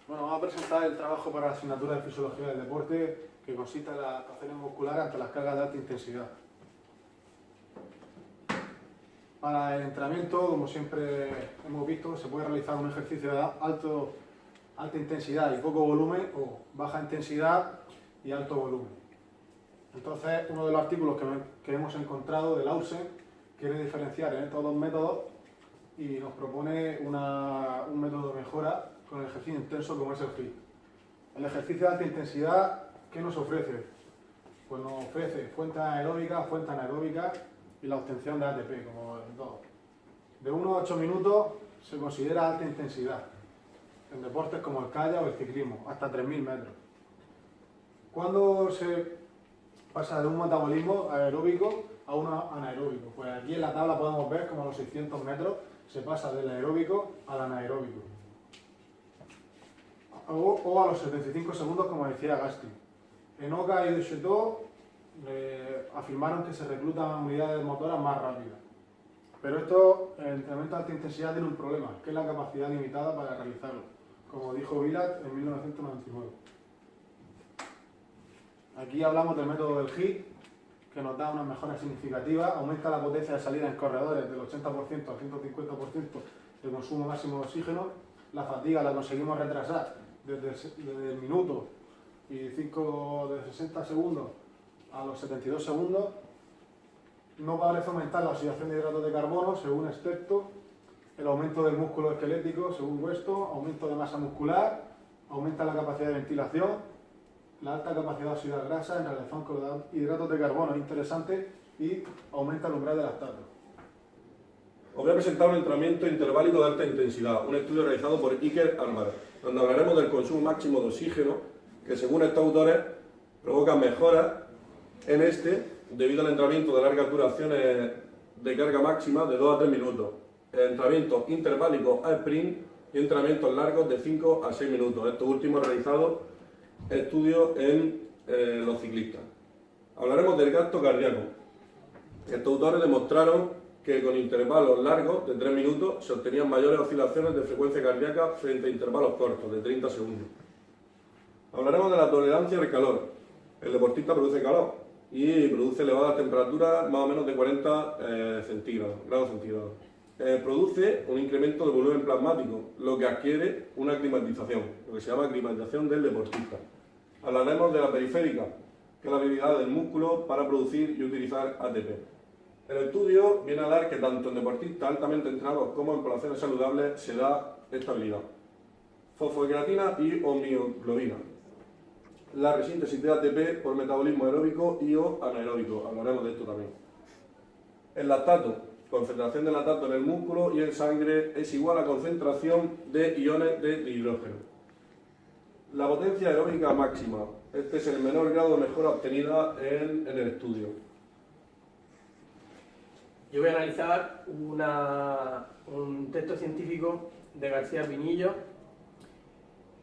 Bueno, vamos a presentar el trabajo para la asignatura de Fisiología del Deporte, que consiste en las adaptaciones musculares ante las cargas de alta intensidad. Para el entrenamiento, como siempre hemos visto, se puede realizar un ejercicio de alta intensidad y poco volumen, o baja intensidad y alto volumen. Entonces, uno de los artículos que hemos encontrado de Lausen quiere diferenciar en estos dos métodos y nos propone un método de mejora con el ejercicio intenso como es el HIIT. El ejercicio de alta intensidad, ¿qué nos ofrece? Pues nos ofrece fuentes aeróbicas, fuentes anaeróbicas y la obtención de ATP, como en todo. De 1 a 8 minutos se considera alta intensidad, en deportes como el kayak o el ciclismo, hasta 3.000 metros. ¿Cuándo se pasa de un metabolismo aeróbico a uno anaeróbico? Pues aquí en la tabla podemos ver como a los 600 metros se pasa del aeróbico al anaeróbico. O a los 75 segundos, como decía Gasti. En Oka y Ducheteau afirmaron que se reclutan unidades motoras más rápidas. Pero el entrenamiento de alta intensidad tiene un problema, que es la capacidad limitada para realizarlo, como dijo Vilat en 1999. Aquí hablamos del método del HIIT, que nos da unas mejoras significativas, aumenta la potencia de salida en corredores del 80% al 150% de consumo máximo de oxígeno, la fatiga la conseguimos retrasar desde el minuto y de 60 segundos a los 72 segundos, no parece aumentar la oxidación de hidratos de carbono, según Steptoe, el aumento del músculo esquelético, según Weston, aumento de masa muscular, aumenta la capacidad de ventilación, la alta capacidad de oxidar grasa en relación con los hidratos de carbono es interesante y aumenta el umbral de lactato. Os voy a presentar un entrenamiento interválico de alta intensidad, un estudio realizado por Iker Álvarez, donde hablaremos del consumo máximo de oxígeno, que según estos autores provoca mejoras en debido al entrenamiento de largas duraciones de carga máxima de 2 a 3 minutos, entrenamientos interválicos a sprint y entrenamientos largos de 5 a 6 minutos. Estos últimos realizados estudios en los ciclistas. Hablaremos del gasto cardíaco. Estos autores demostraron que con intervalos largos de 3 minutos se obtenían mayores oscilaciones de frecuencia cardíaca frente a intervalos cortos de 30 segundos. Hablaremos de la tolerancia al calor. El deportista produce calor y produce elevadas temperaturas, más o menos de 40 grados centígrados. Produce un incremento de volumen plasmático, lo que adquiere una climatización, lo que se llama climatización del deportista. Hablaremos de la periférica, que es la habilidad del músculo para producir y utilizar ATP. El estudio viene a dar que tanto en deportistas altamente entrenados como en poblaciones saludables se da esta habilidad. Fosfocreatina y homioglobina. La resíntesis de ATP por metabolismo aeróbico y o anaeróbico. Hablaremos de esto también. El lactato. Concentración de lactato en el músculo y en sangre es igual a concentración de iones de hidrógeno. La potencia aeróbica máxima. Este es el menor grado de mejora obtenida en el estudio. Yo voy a analizar un texto científico de García Pinillo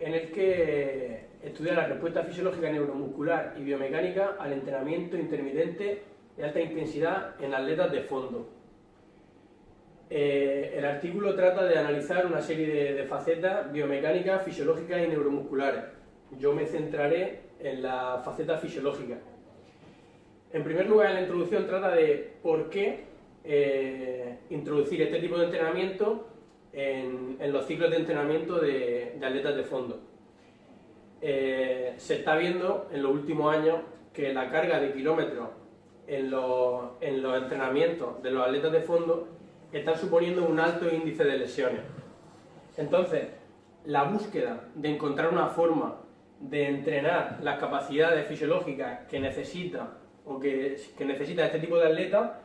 en el que estudia la respuesta fisiológica neuromuscular y biomecánica al entrenamiento intermitente de alta intensidad en atletas de fondo. El artículo trata de analizar una serie de facetas biomecánicas, fisiológicas y neuromusculares. Yo me centraré en la faceta fisiológica. En primer lugar, la introducción trata de por qué introducir este tipo de entrenamiento en los ciclos de entrenamiento de atletas de fondo. Se está viendo en los últimos años que la carga de kilómetros en los entrenamientos de los atletas de fondo están suponiendo un alto índice de lesiones. Entonces, la búsqueda de encontrar una forma de entrenar las capacidades fisiológicas que necesita este tipo de atleta,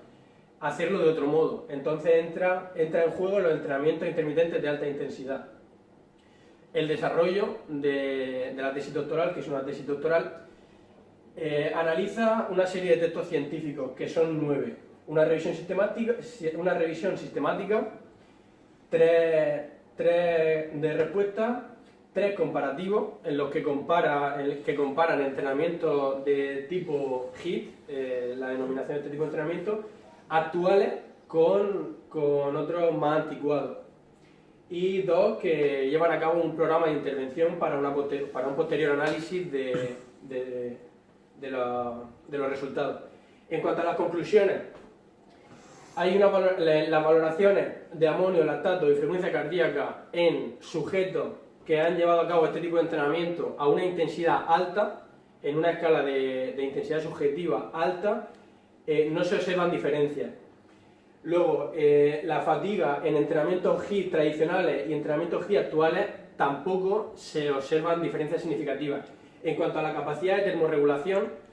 hacerlo de otro modo. Entonces entra en juego los entrenamientos intermitentes de alta intensidad. El desarrollo de la tesis doctoral, que es una tesis doctoral, analiza una serie de textos científicos, que son 9. Una revisión sistemática, 3 de respuesta, 3 comparativos, en los que comparan entrenamientos de tipo HIIT, la denominación de este tipo de entrenamiento, actuales con otros más anticuados. y 2, que llevan a cabo un programa de intervención para un posterior análisis de los resultados. En cuanto a las conclusiones, hay las valoraciones de amonio, lactato y frecuencia cardíaca en sujetos que han llevado a cabo este tipo de entrenamiento a una intensidad alta, en una escala de intensidad subjetiva alta, no se observan diferencias. Luego, la fatiga en entrenamientos HIIT tradicionales y entrenamientos HIIT actuales tampoco se observan diferencias significativas. En cuanto a la capacidad de termorregulación,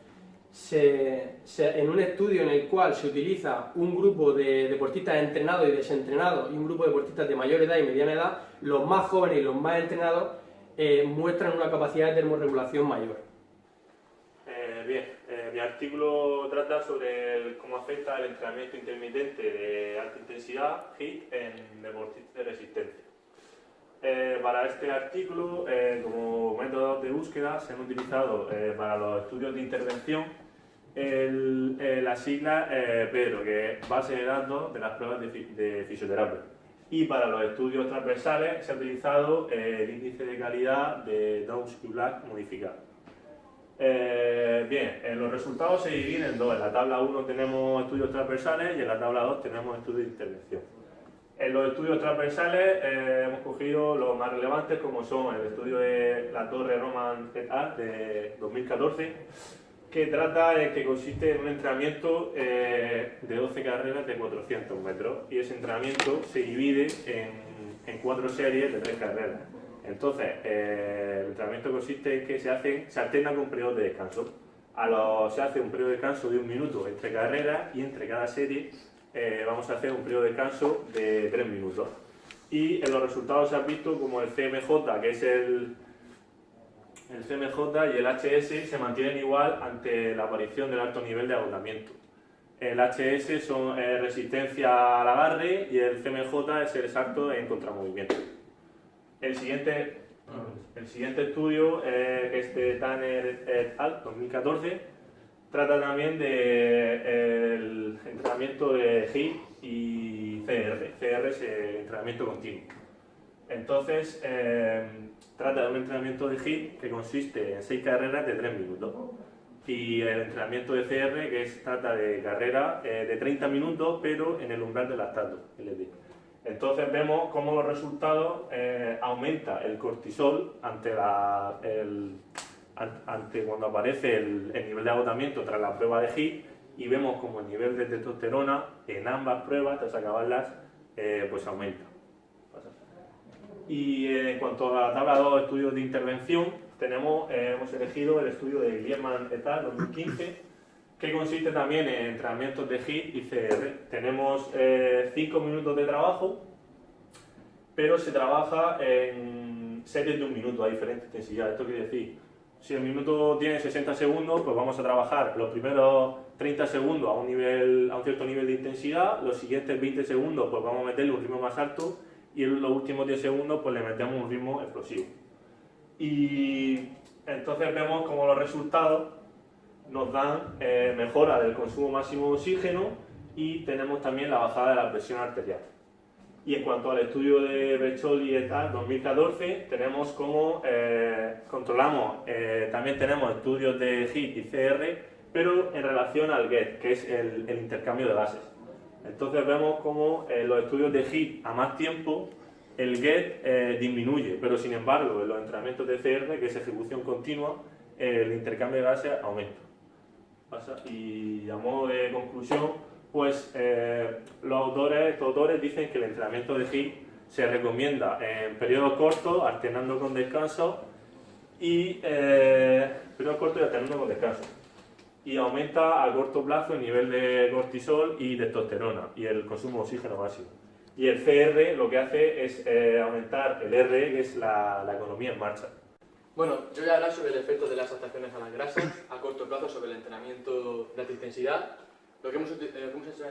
en un estudio en el cual se utiliza un grupo de deportistas entrenados y desentrenados y un grupo de deportistas de mayor edad y mediana edad, los más jóvenes y los más entrenados muestran una capacidad de termorregulación mayor. Mi artículo trata sobre cómo afecta el entrenamiento intermitente de alta intensidad HIIT en deportistas de resistencia. Para este artículo, como métodos de búsqueda, se han utilizado para los estudios de intervención la sigla PEDRO, que es base de datos de las pruebas de fisioterapia. Y para los estudios transversales se ha utilizado el índice de calidad de Downs-Black modificado. Los resultados se dividen en dos. En la tabla 1 tenemos estudios transversales y en la tabla 2 tenemos estudios de intervención. En los estudios transversales hemos cogido los más relevantes, como son el estudio de la Torre Roman et al. De 2014, que consiste en un entrenamiento de 12 carreras de 400 metros, y ese entrenamiento se divide en 4 series de 3 carreras. Entonces, el entrenamiento consiste en que se alterna con periodos de descanso. Se hace un periodo de descanso de 1 minuto entre carreras, y entre cada serie vamos a hacer un periodo de descanso de 3 minutos. Y en los resultados se ha visto como el CMJ, que es el CMJ y el HS se mantienen igual ante la aparición del alto nivel de agotamiento. El HS son resistencia al agarre y el CMJ es el salto en contramovimiento. El siguiente estudio, que es de Tanner et al. 2014, trata también del entrenamiento de HIIT y CR. CR es el entrenamiento continuo. Entonces, trata de un entrenamiento de HIIT que consiste en 6 carreras de 3 minutos. Y el entrenamiento de CR, que trata de carrera de 30 minutos, pero en el umbral del lactato, LD. Entonces vemos cómo los resultados aumenta el cortisol ante cuando aparece el nivel de agotamiento tras la prueba de HIIT, y vemos como el nivel de testosterona en ambas pruebas, tras acabarlas, pues aumenta. Y en cuanto a la tabla 2 estudios de intervención, hemos elegido el estudio de Guillerman et al. 2015, que consiste también en entrenamientos de HIIT y CR. Tenemos 5 minutos de trabajo, pero se trabaja en series de 1 minuto a diferente intensidad. Esto quiere decir, si el minuto tiene 60 segundos, pues vamos a trabajar los primeros 30 segundos a un cierto nivel de intensidad, los siguientes 20 segundos pues vamos a meterle un ritmo más alto, y en los últimos 10 segundos pues le metemos un ritmo explosivo. Y entonces vemos como los resultados nos dan mejora del consumo máximo de oxígeno, y tenemos también la bajada de la presión arterial. Y en cuanto al estudio de Beccioli et al. 2014, tenemos cómo controlamos, también tenemos estudios de HIIT y CR, pero en relación al GET, que es el intercambio de gases. Entonces vemos cómo en los estudios de HIIT a más tiempo el GET disminuye, pero sin embargo en los entrenamientos de CR, que es ejecución continua, el intercambio de gases aumenta. Y a modo de conclusión, pues estos autores dicen que el entrenamiento de HIIT se recomienda en periodos cortos, alternando con descanso, y y aumenta a corto plazo el nivel de cortisol y testosterona y el consumo de oxígeno básico. Y el CR lo que hace es aumentar el R, que es la economía en marcha. Bueno, yo voy a hablar sobre el efecto de las adaptaciones a las grasas a corto plazo sobre el entrenamiento de alta intensidad. Lo que hemos hecho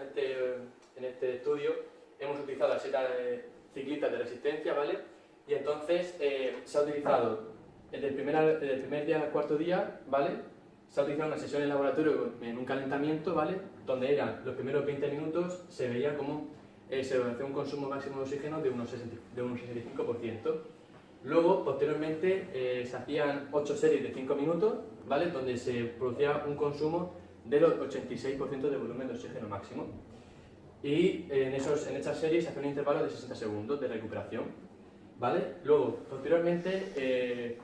en este estudio, hemos utilizado a 7 ciclistas de resistencia, ¿vale? Y entonces se ha utilizado desde el primer día al cuarto día, ¿vale? Se ha utilizado una sesión en laboratorio en un calentamiento, ¿vale? Donde eran los primeros 20 minutos, se veía como se hace un consumo máximo de oxígeno de un 65%. Luego, posteriormente, se hacían 8 series de 5 minutos, ¿vale? Donde se producía un consumo del 86% de volumen de oxígeno máximo. Y en esas series se hace un intervalo de 60 segundos de recuperación, ¿vale? Luego, posteriormente,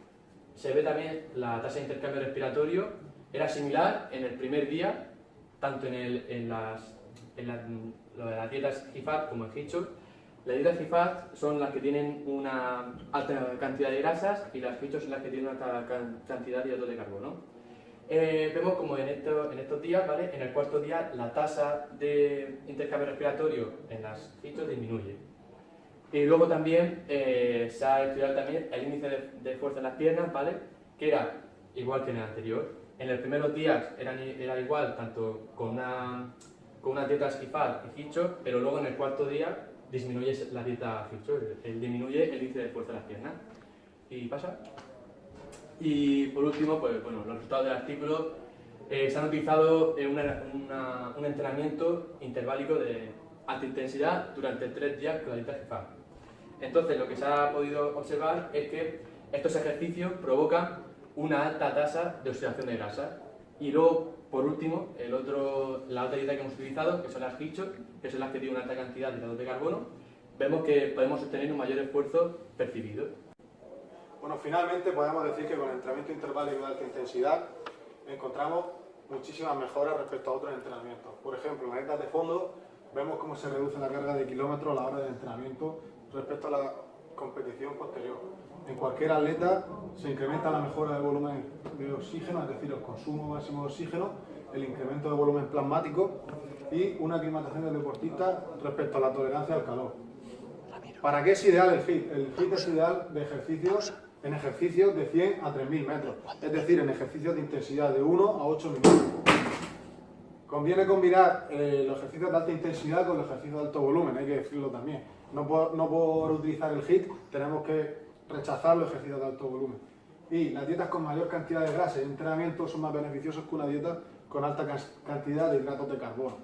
se ve también la tasa de intercambio respiratorio, era similar en el primer día, tanto en las dietas HIFAD como en HITCHO. Las dietas HIFAD son las que tienen una alta cantidad de grasas y las HITCHO son las que tienen una alta cantidad de hidratos de carbono. Vemos como en estos días, ¿vale? En el cuarto día, la tasa de intercambio respiratorio en las HITCHO disminuye. Y luego también se ha estudiado también el índice de fuerza en las piernas, ¿vale? Que era igual que en el anterior. En los primeros días era igual, tanto con unas dietas HIFAD y HITCHO, pero luego en el cuarto día disminuye la dieta HITCHO, disminuye el índice de fuerza en las piernas. Y pasa. Y por último, pues bueno, los resultados del artículo se han utilizado en un entrenamiento interválico de alta intensidad durante 3 días con la dieta HIFAD. Entonces, lo que se ha podido observar es que estos ejercicios provocan una alta tasa de oxidación de grasa. Y luego, por último, la otra dieta que hemos utilizado, que son las HITCHO, que son las que tienen una alta cantidad de hidratos de carbono, vemos que podemos obtener un mayor esfuerzo percibido. Bueno, finalmente podemos decir que con el entrenamiento interválico de alta intensidad encontramos muchísimas mejoras respecto a otros entrenamientos. Por ejemplo, en las dietas de fondo vemos cómo se reduce la carga de kilómetros a la hora del entrenamiento respecto a la competición posterior. En cualquier atleta se incrementa la mejora del volumen de oxígeno, es decir, el consumo máximo de oxígeno, el incremento de volumen plasmático y una aclimatación del deportista respecto a la tolerancia al calor. ¿Para qué es ideal el HIIT? El HIIT es ideal en ejercicios de 100 a 3000 metros, es decir, en ejercicios de intensidad de 1 a 8 minutos. Conviene combinar los ejercicios de alta intensidad con los ejercicios de alto volumen, hay que decirlo también. No por utilizar el HIIT tenemos que rechazar los ejercicios de alto volumen. Y las dietas con mayor cantidad de grasa y entrenamiento son más beneficiosas que una dieta con alta cantidad de hidratos de carbono.